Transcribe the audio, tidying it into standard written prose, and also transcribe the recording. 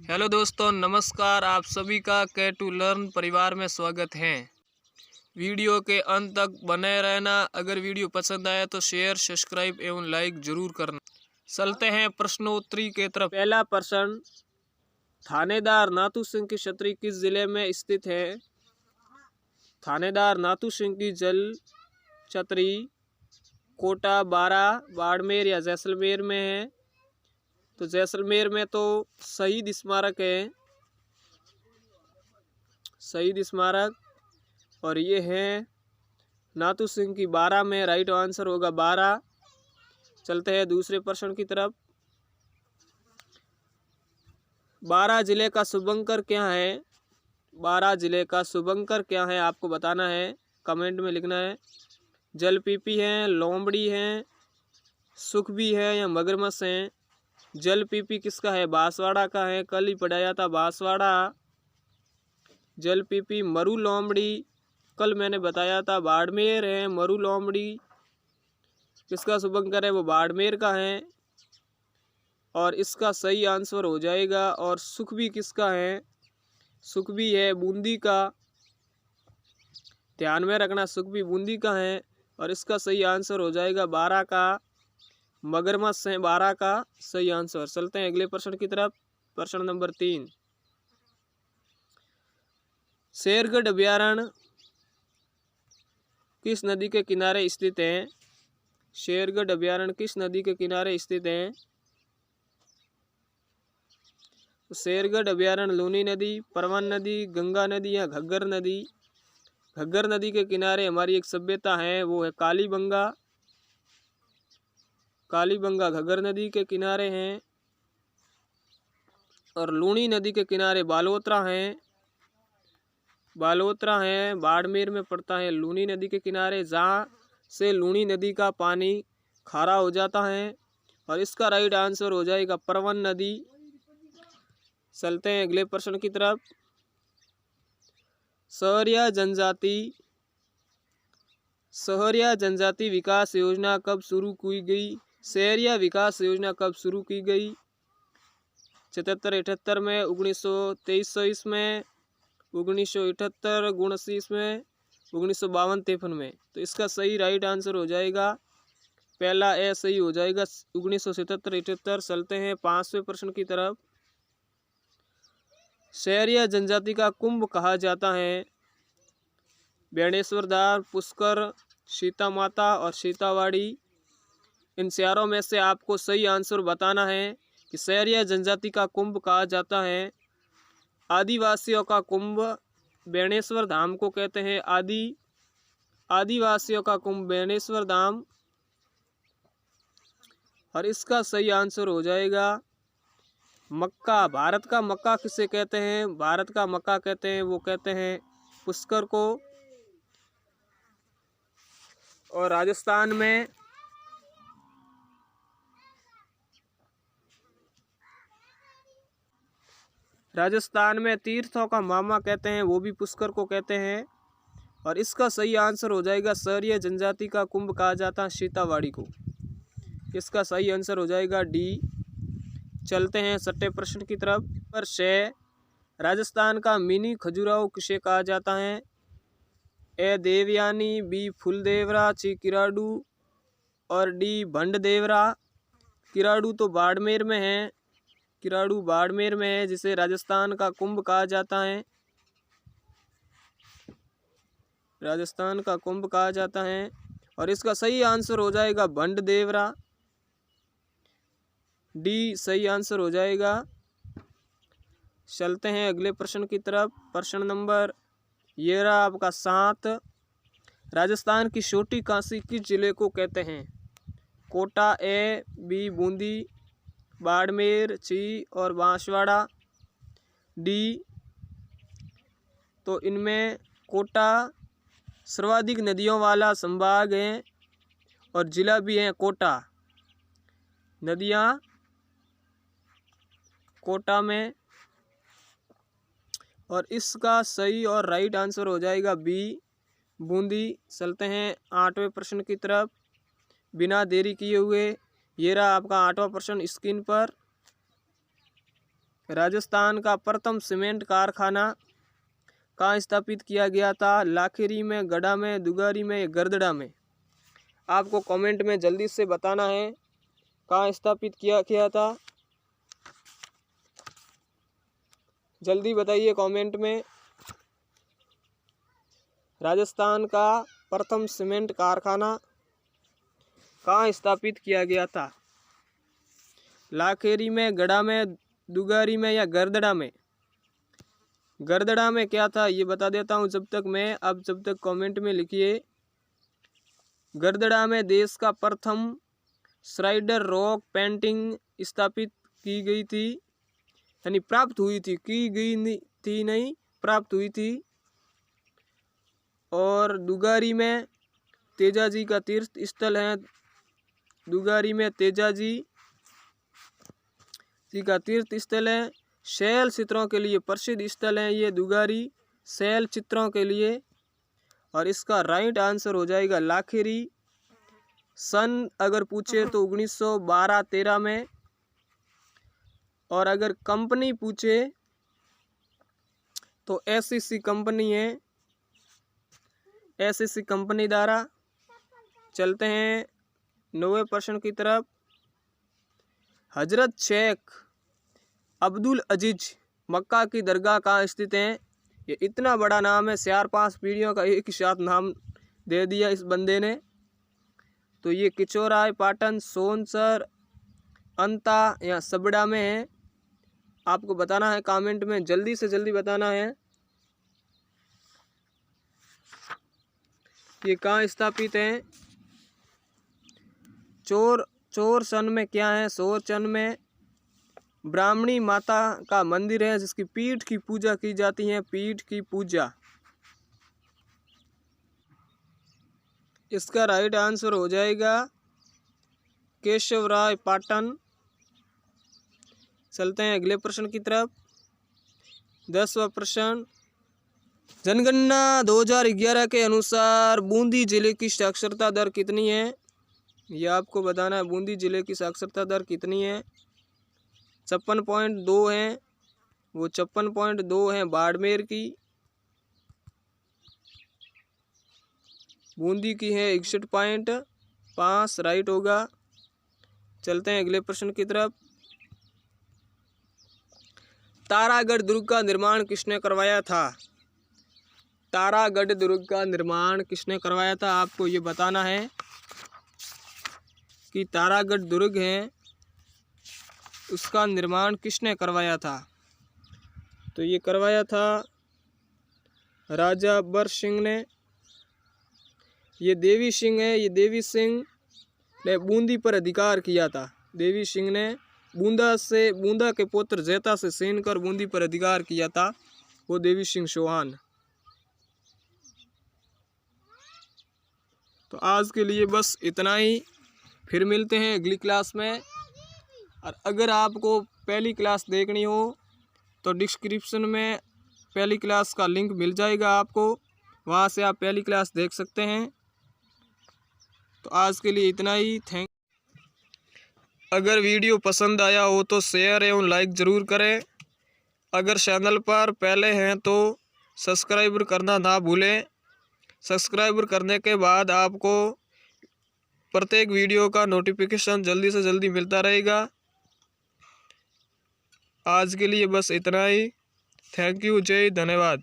Hello दोस्तों, नमस्कार। आप सभी का के टू लर्न परिवार में स्वागत है। वीडियो के अंत तक बने रहना। अगर वीडियो पसंद आया तो शेयर, सब्सक्राइब एवं लाइक जरूर करना। चलते हैं प्रश्नोत्तरी के तरफ। पहला प्रश्न, थानेदार नाथू सिंह की छतरी किस जिले में स्थित है? थानेदार नाथू सिंह की जल छतरी कोटा, बारां, बाड़मेर या जैसलमेर में है। तो जैसलमेर में तो शहीद स्मारक है, शहीद स्मारक, और ये है नाथू सिंह की बारां में। राइट आंसर होगा बारां। चलते हैं दूसरे प्रश्न की तरफ। बारां जिले का शुभंकर क्या है? बारां जिले का शुभंकर क्या है आपको बताना है, कमेंट में लिखना है। जलपीपी है, लोमड़ी है, सुखबी है या मगरमच्छ है? जलपीपी किसका है? बांसवाड़ा का है। कल ही पढ़ाया था बांसवाड़ा। जलपीपी मरु लोमड़ी कल मैंने बताया था बाड़मेर है। मरु लोमड़ी किसका शुभंकर है? वो बाड़मेर का है और इसका सही आंसर हो जाएगा। और सुखबी किसका है? सुखबी है बूंदी का। ध्यान में रखना, सुखबी बूंदी का है और इसका सही आंसर हो जाएगा बारां का। मगरमच्छ है बारां का सही आंसर। चलते हैं अगले प्रश्न की तरफ। प्रश्न नंबर 3, शेरगढ़ अभयारण्य किस नदी के किनारे स्थित है? शेरगढ़ अभयारण्य किस नदी के किनारे स्थित है? शेरगढ़ अभयारण्य लूनी नदी, परवन नदी, गंगा नदी या घग्गर नदी? घग्गर नदी के किनारे हमारी एक सभ्यता है, वो है कालीबंगा। कालीबंगा घग्गर नदी के किनारे हैं। और लूनी नदी के किनारे बालोतरा है। बालोतरा है, बाड़मेर में पड़ता है। लूनी नदी के किनारे जहाँ से लूनी नदी का पानी खारा हो जाता है और इसका राइट आंसर हो जाएगा परवन नदी। चलते हैं अगले प्रश्न की तरफ। सहरिया जनजाति विकास योजना कब शुरू की गई? शहरिया विकास योजना कब शुरू की गई? 77-78 में, 1923 में, 1978 1929 में, 1952-53 में? तो इसका सही राइट आंसर हो जाएगा पहला ए सही हो जाएगा 1977-78। चलते हैं 5वें प्रश्न की तरफ। शहरिया जनजाति का कुंभ कहा जाता है? बेणेश्वर धार, पुष्कर, सीता माता और सीतावाड़ी। इन चारों में से आपको सही आंसर बताना है कि शहरिया जनजाति का कुंभ कहा जाता है। आदिवासियों का कुंभ बेणेश्वर धाम को कहते हैं। आदिवासियों का कुंभ बेणेश्वर धाम और इसका सही आंसर हो जाएगा मक्का। भारत का मक्का किसे कहते हैं? भारत का मक्का कहते हैं, वो कहते हैं पुष्कर को। और राजस्थान में तीर्थों का मामा कहते हैं, वो भी पुष्कर को कहते हैं। और इसका सही आंसर हो जाएगा शहरिया जनजाति का कुंभ कहा जाता है सीतावाड़ी को। इसका सही आंसर हो जाएगा डी। चलते हैं 6ठे प्रश्न की तरफ। पर राजस्थान का मिनी खजुराहो किसे कहा जाता है? ए देवयानी, बी फुलदेवरा, सी किराडू और डी भंडदेवरा। किराडू तो बाड़मेर में है। किराडू बाड़मेर में है, जिसे राजस्थान का कुंभ कहा जाता है। राजस्थान का कुंभ कहा जाता है और इसका सही आंसर हो जाएगा भंडदेवरा। डी सही आंसर हो जाएगा। चलते हैं अगले प्रश्न की तरफ। प्रश्न नंबर ये रहा आपका 7। राजस्थान की छोटी काशी किस जिले को कहते हैं? कोटा, ए, बी बूंदी, बाड़मेर, सी और बांसवाड़ा? डी। तो इनमें कोटा सर्वाधिक नदियों वाला संभाग है और जिला भी है कोटा। नदियाँ कोटा में। और इसका सही और राइट आंसर हो जाएगा बी बूंदी। चलते हैं 8वें प्रश्न की तरफ बिना देरी किए हुए। ये रहा आपका 8वां प्रश्न स्क्रीन पर। राजस्थान का प्रथम सीमेंट कारखाना कहाँ स्थापित किया गया था? लाखेरी में, गढ़ा में, दुगारी में या गरदड़ा में? आपको कमेंट में जल्दी से बताना है कहाँ स्थापित किया गया था। जल्दी बताइए कमेंट में। राजस्थान का प्रथम सीमेंट कारखाना कहाँ स्थापित किया गया था? लाखेरी में, गढ़ा में, दुगारी में या गरदड़ा में? गरदड़ा में क्या था ये बता देता हूँ जब तक मैं, अब जब तक कमेंट में लिखिए। गरदड़ा में देश का प्रथम श्राइडर रॉक पेंटिंग स्थापित की गई थी, यानी प्राप्त हुई थी, की गई थी नहीं, प्राप्त हुई थी। और दुगारी में तेजाजी का तीर्थ स्थल है, दुगारी में तेजाजी जी का तीर्थ स्थल है। शैल चित्रों के लिए प्रसिद्ध स्थल है ये दुगारी, शैल चित्रों के लिए। और इसका राइट आंसर हो जाएगा लाखेरी। सन अगर पूछे तो 1912-13 में। और अगर कंपनी पूछे तो एससीसी कंपनी है, एससीसी कंपनी द्वारा। चलते हैं 9वें प्रश्न की तरफ। हजरत शेख अब्दुल अजीज मक्का की दरगाह कहाँ स्थित है? ये इतना बड़ा नाम है, 4-5 पीढ़ियों का एक ही साथ नाम दे दिया इस बंदे ने। तो ये किचोराय, पाटन, सोनसर, अंता या सबड़ा में है। आपको बताना है कमेंट में, जल्दी से जल्दी बताना है ये कहाँ स्थापित है। चोरसन में क्या है? चोरसन में ब्राह्मणी माता का मंदिर है जिसकी पीठ की पूजा की जाती है, पीठ की पूजा। इसका राइट आंसर हो जाएगा केशवराय, पाटन। चलते हैं अगले प्रश्न की तरफ। 10वां प्रश्न। जनगणना 2011 के अनुसार बूंदी जिले की साक्षरता दर कितनी है? यह आपको बताना है, बूंदी जिले की साक्षरता दर कितनी है। 56.2 है, वो 56.2 है बाड़मेर की। बूंदी की है 61.5, राइट होगा। चलते हैं अगले प्रश्न की तरफ। तारागढ़ दुर्ग का निर्माण किसने करवाया था? तारागढ़ दुर्ग का निर्माण किसने करवाया था? आपको ये बताना है कि तारागढ़ दुर्ग है उसका निर्माण किसने करवाया था। तो ये करवाया था राजा बर सिंह ने। ये देवी सिंह है, ये देवी सिंह ने बूंदी पर अधिकार किया था। देवी सिंह ने बूंदा के पुत्र जेता से सेन कर बूंदी पर अधिकार किया था, वो देवी सिंह चौहान। तो आज के लिए बस इतना ही, फिर मिलते हैं अगली क्लास में। और अगर आपको पहली क्लास देखनी हो तो डिस्क्रिप्शन में पहली क्लास का लिंक मिल जाएगा आपको, वहाँ से आप पहली क्लास देख सकते हैं। तो आज के लिए इतना ही, थैंक। अगर वीडियो पसंद आया हो तो शेयर एवं लाइक ज़रूर करें। अगर चैनल पर पहले हैं तो सब्सक्राइब करना ना भूलें। सब्सक्राइब करने के बाद आपको प्रत्येक वीडियो का नोटिफिकेशन जल्दी से जल्दी मिलता रहेगा। आज के लिए बस इतना ही, थैंक यू, जय, धन्यवाद।